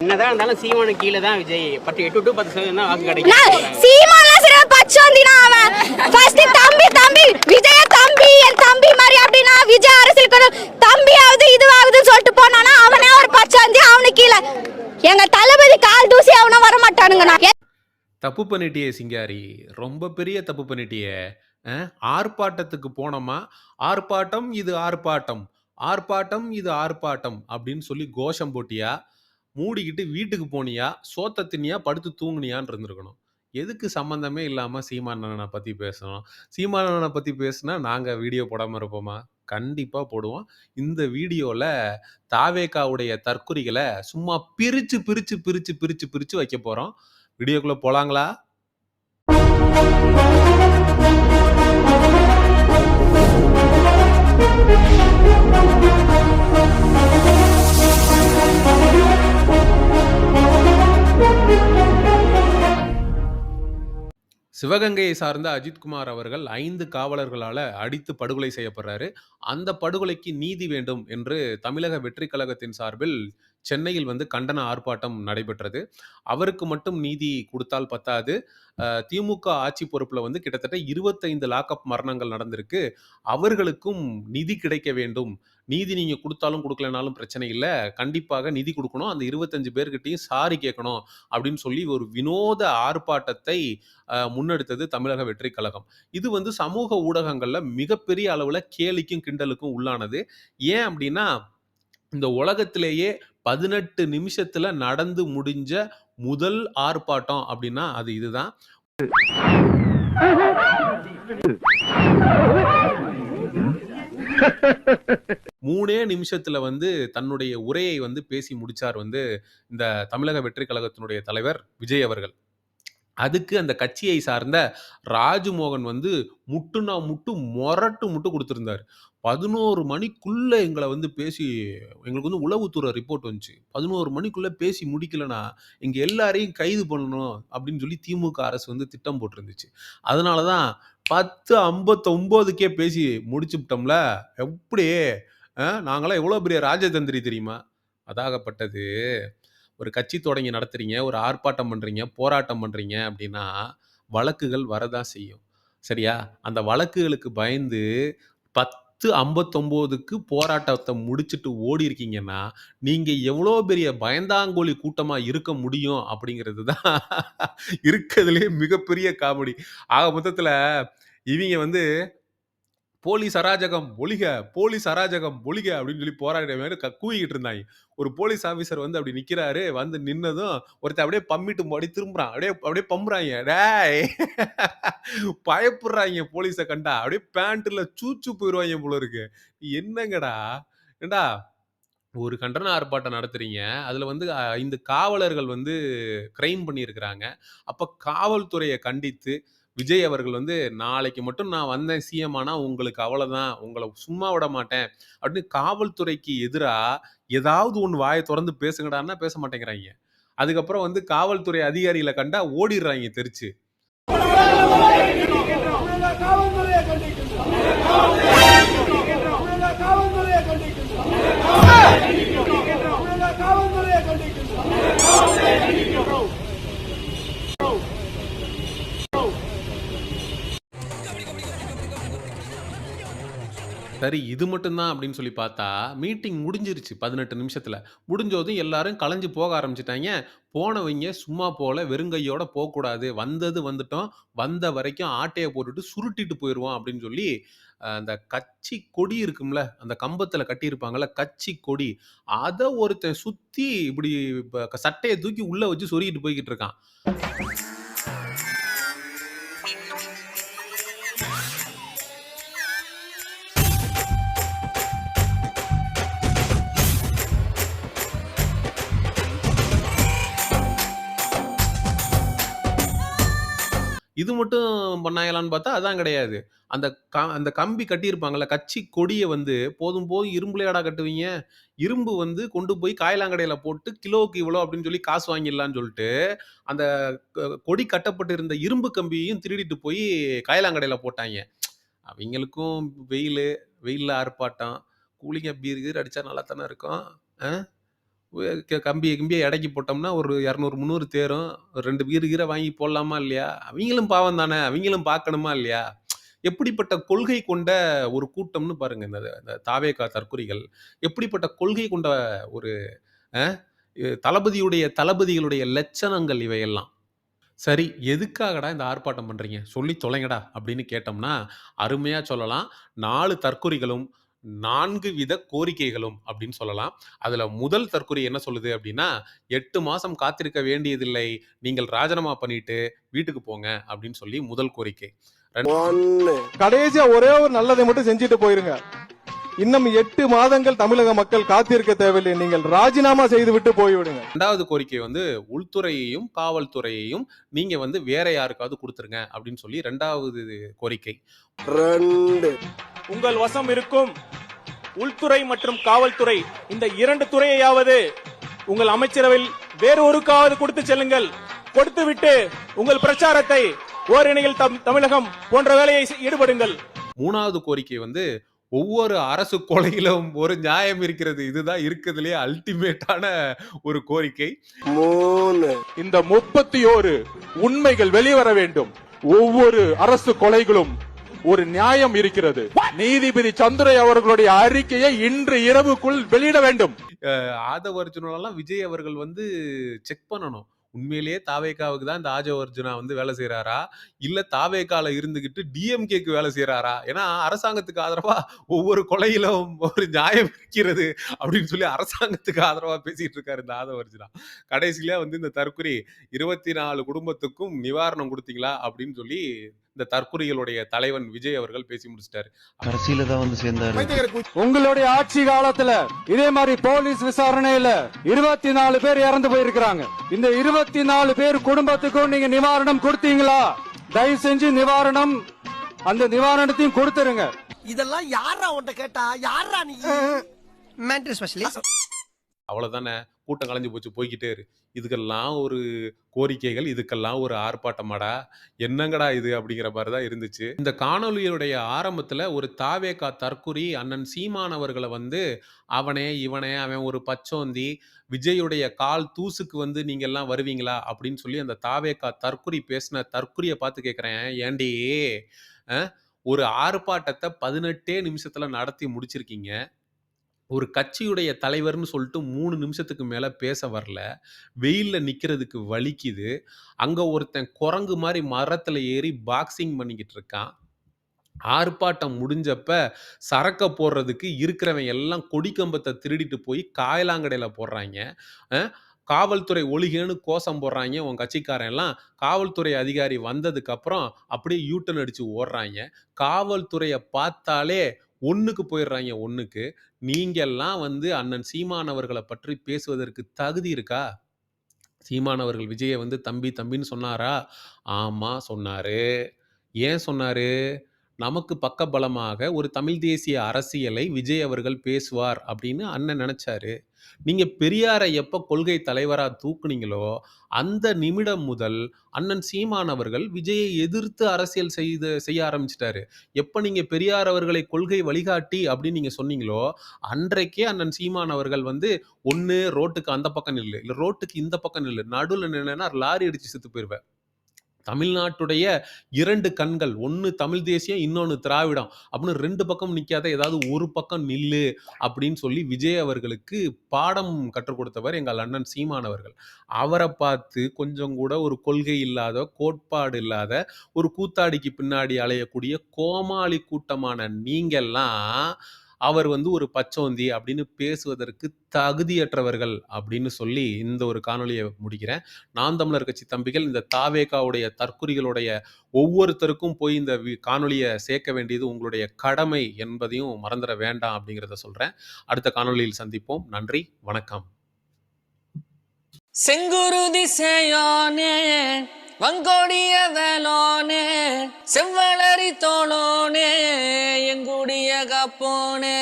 என்னதான் இருந்தாலும் சீமானு கீழே தான் விஜய் 8 to 10% தான் வாக்கு கிடைக்கும். சீமான்லாம் சரி பச்சோந்தினா அவன் ஃபர்ஸ்ட் தம்பி விஜய தம்பி என் தம்பி மாதிரி அப்படினா விஜய் அரசியலுக்கு தம்பி ஆகுது இதுவாகுதுன்னு சொல்லிட்டு போனானா அவனே ஒரு பச்சோந்தி அவனுக்கு கீழே எங்க தளபதி கால் தூசி அவன வர மாட்டானுங்க. தப்பு பண்ணிட்டியே சிங்காரி, ரொம்ப பெரிய தப்பு பண்ணிட்டியே. ஆர்ப்பாட்டத்துக்கு போனோமா, ஆர்ப்பாட்டம் இது ஆர்ப்பாட்டம், ஆர்ப்பாட்டம் இது ஆர்ப்பாட்டம் அப்படின்னு சொல்லி கோஷம் போட்டியா, மூடிக்கிட்டு வீட்டுக்கு போனியா, சோத்த தின்னியா, படுத்து தூங்குனியான்னு இருந்திருக்கணும். எதுக்கு சம்பந்தமே இல்லாம சீமானண்ணனை பத்தி பேசணும்? சீமானண்ணனை பத்தி பேசுனா நாங்க வீடியோ போடாம இருப்போமா? கண்டிப்பா போடுவோம். இந்த வீடியோல தாவேகாவுடைய தற்குறிகளை சும்மா பிரிச்சு பிரிச்சு பிரிச்சு பிரிச்சு பிரிச்சு வைக்க போறோம். வீடியோக்குள்ள போலாங்களா? சிவகங்கையை சார்ந்த அஜித்குமார் அவர்கள் 5 காவலர்களால அடித்து படுகொலை செய்யப்படுறாரு. அந்த படுகொலைக்கு நீதி வேண்டும் என்று தமிழக வெற்றி கழகத்தின் சார்பில் சென்னையில் கண்டன ஆர்ப்பாட்டம் நடைபெற்றது. அவருக்கு மட்டும் நீதி கொடுத்தால் பத்தாது. திமுக ஆட்சி பொறுப்புல கிட்டத்தட்ட 25 லாக்அப் மரணங்கள் நடந்திருக்கு. அவர்களுக்கும் நிதி கிடைக்க வேண்டும். நீதி நீங்க கொடுத்தாலும் கொடுக்கலனாலும் பிரச்சனை இல்ல. கண்டிப்பாக நிதி கொடுக்கணும். அந்த 25 பேர்கிட்டையும் சாரி கேட்கணும் அப்படின்னு சொல்லி ஒரு வினோத ஆர்ப்பாட்டத்தை முன்னெடுத்தது தமிழக வெற்றி கழகம். இது சமூக ஊடகங்கள்ல மிகப்பெரிய அளவுல கேலிக்கும் கிண்டலுக்கும் உள்ளானது. ஏன் அப்படின்னா, இந்த உலகத்திலேயே 18 நிமிஷத்துல நடந்து முடிஞ்ச முதல் ஆர்ப்பாட்டம் அப்படின்னா அது இதுதான். 3 நிமிஷத்துல தன்னுடைய உரையை பேசி முடிச்சார் இந்த தமிழக வெற்றி கழகத்தினுடைய தலைவர் விஜய் அவர்கள். அதுக்கு அந்த கட்சியை சார்ந்த ராஜ்மோகன் முட்டுனா முட்டு கொடுத்திருந்தார். 11 மணிக்குள்ள எங்களை பேசி எங்களுக்கு உளவுத்துறை ரிப்போர்ட் வந்துச்சு. 11 மணிக்குள்ள பேசி முடிக்கலனா எங்க எல்லாரையும் கைது பண்ணணும் அப்படின்னு சொல்லி திமுக அரசு திட்டம் போட்டிருந்துச்சு. அதனாலதான் 10:59க்கே பேசி முடிச்சுட்டோம்ல. எப்படி நாங்களாம் எவ்வளவு பெரிய ராஜதந்திரி தெரியுமா? அதாகப்பட்டது. ஒரு கட்சி தொடங்கி நடத்துறீங்க, ஒரு ஆர்ப்பாட்டம் பண்றீங்க, போராட்டம் பண்றீங்க அப்படின்னா வழக்குகள் வரதான் செய்யும். சரியா? அந்த வழக்குகளுக்கு பயந்து 10:59க்கு போராட்டத்தை முடிச்சுட்டு ஓடி இருக்கீங்கன்னா நீங்க எவ்வளோ பெரிய பயந்தாங்கோலி கூட்டமா இருக்க முடியும் அப்படிங்கிறது தான் இருக்கிறதுலே மிகப்பெரிய காமெடி. ஆக மொத்தத்துல இவங்க போலீஸ் அராஜகம் ஒழிக, போலீஸ் அராஜகம் ஒழிக அப்படின்னு சொல்லி போராடிட்டு கூவிக்கிட்டு இருந்தாங்க. ஒரு போலீஸ் ஆபீசர் அப்படி நிக்கிறாரு. நின்னதும் ஒருத்தர் அப்படியே பம்மிட்டு அப்படி திரும்புறான். அப்படியே பம்புறாங்க. டேய் பயப்படுறாங்க போலீஸை கண்டா. அப்படியே பேண்ட்ல சூச்சு போயிடுவாங்க போல இருக்கு. என்னங்கடா ஏண்டா ஒரு கண்டன ஆர்ப்பாட்டம் நடத்துறீங்க. அதுல 5 காவலர்கள் கிரைம் பண்ணியிருக்கிறாங்க. அப்ப காவல்துறையை கண்டித்து விஜய் அவர்கள் நாளைக்கு மட்டும் நான் வந்தேன் சிஎம் ஆனா உங்களுக்கு அவ்வளவுதான், உங்களை சும்மா விட மாட்டேன் அப்படின்னு காவல்துறைக்கு எதிரா ஏதாவது ஒன்று வாயை திறந்து பேசுங்கடான்னா பேச மாட்டேங்கிறாங்க. அதுக்கப்புறம் காவல்துறை அதிகாரிகளை கண்டா ஓடிடுறாங்க தெரிச்சு. சரி, இது மட்டும்தான் அப்படின்னு சொல்லி பார்த்தா மீட்டிங் முடிஞ்சிருச்சு 18 நிமிஷத்துல. முடிஞ்சதும் எல்லாரும் கலைஞ்சு போக ஆரம்பிச்சிட்டாங்க. போனவங்க சும்மா போல, வெறுங்கையோட போகக்கூடாது. வந்துட்டோம், வந்த வரைக்கும் ஆட்டையை போட்டுட்டு சுருட்டிட்டு போயிடுவோம் அப்படின்னு சொல்லி அந்த கட்சி கொடி இருக்கும்ல, அந்த கம்பத்துல கட்டியிருப்பாங்கல்ல கட்சி கொடி, அதை ஒருத்தன் சுத்தி இப்படி சட்டையை தூக்கி உள்ள வச்சு சொருகிட்டு போய்கிட்டு இருக்கான். இது மட்டும் பண்ணாங்களான்னு பார்த்தா அதான் கிடையாது. அந்த கம்பி கட்டியிருப்பாங்கல்ல, கட்சி கொடிய போதும் இரும்புலயாடா கட்டுவீங்க? இரும்பு கொண்டு போய் காய்லாங்கடையில போட்டு கிலோவுக்கு இவ்வளோ அப்படின்னு சொல்லி காசு வாங்கிடலான்னு சொல்லிட்டு, அந்த கொடி கட்டப்பட்டிருந்த இரும்பு கம்பியையும் திருடிட்டு போய் காய்லாங்கடையில போட்டாங்க. அவங்களுக்கும் வெயில்ல ஆர்ப்பாட்டம், கூலிங்கா பீர் கீர் அடிச்சா நல்லா தானே இருக்கும். கம்பியை இடைக்கி போட்டோம்னா ஒரு 200 300 தேரும். 2 கீரை வாங்கி போடலாமா இல்லையா? அவங்களும் பாவம் தானே, அவங்களும் பார்க்கணுமா இல்லையா? எப்படிப்பட்ட கொள்கை கொண்ட ஒரு கூட்டம்னு பாருங்க இந்த இந்த தாவேகா தற்குறிகள். எப்படிப்பட்ட கொள்கை கொண்ட ஒரு அ தளபதிகளுடைய லட்சணங்கள் இவையெல்லாம். சரி, எதுக்காகடா இந்த ஆர்ப்பாட்டம் பண்றீங்க? சொல்லி தொலைங்கடா அப்படின்னு கேட்டோம்னா, அருமையா சொல்லலாம். 4 தற்குறிகளும் 4 வித கோரிக்கைகளும் அப்படின்னு சொல்லலாம். அதுல முதல் தற்குறி என்ன சொல்லுது அப்படின்னா, 8 மாசம் காத்திருக்க வேண்டியதில்லை. நீங்கள் ராஜினாமா பண்ணிட்டு வீட்டுக்கு போங்க அப்படின்னு சொல்லி முதல் கோரிக்கை. கடைசியா ஒரே ஒரு நல்லதை மட்டும் செஞ்சுட்டு போயிருங்க. இன்னும் 8 மாதங்கள் தமிழக மக்கள் காத்திருக்க தேவையில்லை. நீங்கள் ராஜினாமா செய்துவிட்டு போய்விடுங்க. 2வது கோரிக்கை வந்து உள்துறையையும், காவல்துறையையும் நீங்க வந்து வேற யாருக்காவது குடுத்துருங்க அப்படின்னு சொல்லி 2வது கோரிக்கை. உங்கள் வசம் இருக்கும் உள்துறை மற்றும் காவல்துறை இந்த 2 துறையையாவது உங்கள் அமைச்சரவையில் வேறு ஒருக்காவது கொடுத்து செல்லுங்கள். கொடுத்துவிட்டு உங்கள் பிரச்சாரத்தை ஓரிணையில் தமிழகம் போன்ற வேலையை ஈடுபடுங்கள். 3வது கோரிக்கை வந்து ஒவ்வொரு அரசு கொலையிலும் ஒரு நியாயம் இருக்கிறது. இதுதான் இருக்கிறதுலே அல்டிமேட்டான ஒரு கோரிக்கை. இந்த 31 உண்மைகள் வெளிவர வேண்டும். ஒவ்வொரு அரசு கொலைகளும் ஒரு நியாயம் இருக்கிறது. நீதிபதி சந்துரை அவர்களுடைய அறிக்கையை இன்று இரவுக்குள் வெளியிட வேண்டும். ஆதவ அர்ஜுனெல்லாம் விஜய் அவர்கள் வந்து செக் பண்ணணும். உண்மையிலேயே தாவேகாவுக்கு தான் இந்த ஆஜவ அர்ஜுனா வந்து வேலை செய்யறாரா, இல்ல தாவேகால இருந்துகிட்டு டிஎம்கேக்கு வேலை செய்யறாரா? ஏன்னா அரசாங்கத்துக்கு ஆதரவா ஒவ்வொரு கொலையிலும் ஒரு நியாயம் இருக்கிறது அப்படின்னு சொல்லி அரசாங்கத்துக்கு ஆதரவா பேசிட்டு இருக்காரு இந்த ஆதவ அர்ஜுனா. கடைசியில வந்து இந்த தற்குறி 24 குடும்பத்துக்கும் நிவாரணம் கொடுத்தீங்களா அப்படின்னு சொல்லி இந்த தற்குறிகளுடைய தலைவன் விஜய் அவர்கள் பேசி முடிச்சிட்டாரு. கடைசியில தான் வந்து சேர்ந்தாரு. உங்களுடைய ஆட்சி காலத்துல இதே மாதிரி போலீஸ் விசாரணையில 24 பேர் இறந்து போயிருக்கிறாங்க. இந்த 24 பேர் குடும்பத்துக்கும் நீங்க நிவாரணம் கொடுத்தீங்களா? தயவு செஞ்சு நிவாரணம், அந்த நிவாரணத்தையும் கொடுத்துருங்க. இதெல்லாம் யாரா உன்கிட்ட கேட்டா? யாரா நீ? Mental specialist. அவ்வளவுதானே, கூட்டம் கலைஞ்சு போச்சு, போய்கிட்டே இரு. இதுக்கெல்லாம் ஒரு கோரிக்கைகள், இதுக்கெல்லாம் ஒரு ஆர்ப்பாட்டமாடா, என்னங்கடா இது அப்படிங்கிற மாதிரிதான் இருந்துச்சு. இந்த காணொலியுடைய ஆரம்பத்துல ஒரு தாவேகா தற்குறி அண்ணன் சீமான் அவர்களை வந்து அவனே இவனே அவன் ஒரு பச்சோந்தி, விஜயுடைய கால் தூசுக்கு வந்து நீங்க எல்லாம் வருவீங்களா அப்படின்னு சொல்லி அந்த தாவேகா தற்குறி பேசின தற்குறியை பார்த்து கேட்கிறேன், ஏண்டி ஒரு ஆர்ப்பாட்டத்தை 18 நிமிஷத்துல நடத்தி முடிச்சிருக்கீங்க. ஒரு கட்சியுடைய தலைவர்னு சொல்லிட்டு 3 நிமிஷத்துக்கு மேல பேச வரல. வெயில்ல நிக்கிறதுக்கு வலிக்குது. அங்க ஒருத்தன் குரங்கு மாதிரி மரத்துல ஏறி பாக்ஸிங் பண்ணிக்கிட்டு இருக்கான். ஆர்ப்பாட்டம் முடிஞ்சப்ப சரக்க போடுறதுக்கு இருக்கிறவன் எல்லாம் கொடி கம்பத்தை திருடிட்டு போய் காயலாங்கடையில போடுறாங்க. காவல்துறை ஒழிகன்னு கோஷம் போடுறாங்க. உன் கட்சிக்காரன் எல்லாம் காவல்துறை அதிகாரி வந்ததுக்கு அப்புறம் அப்படியே யூட்டன் அடிச்சு ஓடுறாங்க. காவல்துறையை பார்த்தாலே ஒண்ணுக்கு போயிடுறாங்க. ஒண்ணுக்கு நீங்கெல்லாம் வந்து அண்ணன் சீமான் அவர்களை பற்றி பேசுவதற்கு தகுதி இருக்கா? சீமான் அவர்கள் விஜயை வந்து தம்பி தம்பின்னு சொன்னாரா? ஆமா சொன்னாரு. ஏன் சொன்னாரு? நமக்கு பக்கபலமாக ஒரு தமிழ் தேசிய அரசியலை விஜய் அவர்கள் பேசுவார் அப்படின்னு அண்ணன் நினைச்சாரு. நீங்க பெரியாரை எப்ப கொள்கை தலைவரா தூக்குனீங்களோ அந்த நிமிடம் முதல் அண்ணன் சீமான் அவர்கள் விஜயை எதிர்த்து அரசியல் செய்ய ஆரம்பிச்சிட்டாரு. எப்ப நீங்க பெரியார் அவர்களை கொள்கை வழிகாட்டி அப்படின்னு நீங்க சொன்னீங்களோ அன்றைக்கே அண்ணன் சீமான் அவர்கள் வந்து ஒண்ணு ரோட்டுக்கு அந்த பக்கம் நில்லு, இல்ல ரோட்டுக்கு இந்த பக்கம் நில்லு, நடுவுல நின்னா லாரி அடிச்சு செத்து போயிருவேன். தமிழ்நாட்டுடைய 2 கண்கள், ஒன்னு தமிழ் தேசியம், இன்னொன்னு திராவிடம் அப்படின்னு 2 பக்கம் நிக்காத, ஏதாவது ஒரு பக்கம் நில்லு அப்படின்னு சொல்லி விஜய் அவர்களுக்கு பாடம் கற்றுக் கொடுத்தவர் எங்கள் அண்ணன் சீமான் அவர்கள். அவரை பார்த்து கொஞ்சம் கூட ஒரு கொள்கை இல்லாத, கோட்பாடு இல்லாத, ஒரு கூத்தாடிக்கு பின்னாடி அலையக்கூடிய கோமாளி கூட்டமான நீங்கெல்லாம் அவர் வந்து ஒரு பச்சோந்தி அப்படின்னு பேசுவதற்கு தகுதியற்றவர்கள் அப்படின்னு சொல்லி இந்த ஒரு காணொலியை முடிக்கிறேன். நாம் தமிழர் கட்சி தம்பிகள் இந்த தாவேகாவுடைய தற்குறிகளுடைய ஒவ்வொருத்தருக்கும் போய் இந்த காணொலியை சேர்க்க வேண்டியது உங்களுடைய கடமை என்பதையும் மறந்துட வேண்டாம் அப்படிங்கிறத சொல்றேன். அடுத்த காணொலியில் சந்திப்போம். நன்றி, வணக்கம். செங்குருதி செய்யோனே, வங்கோடிய வேலோனே, செவ்வளரி தோளோனே, எங்குடிய காப்போனே.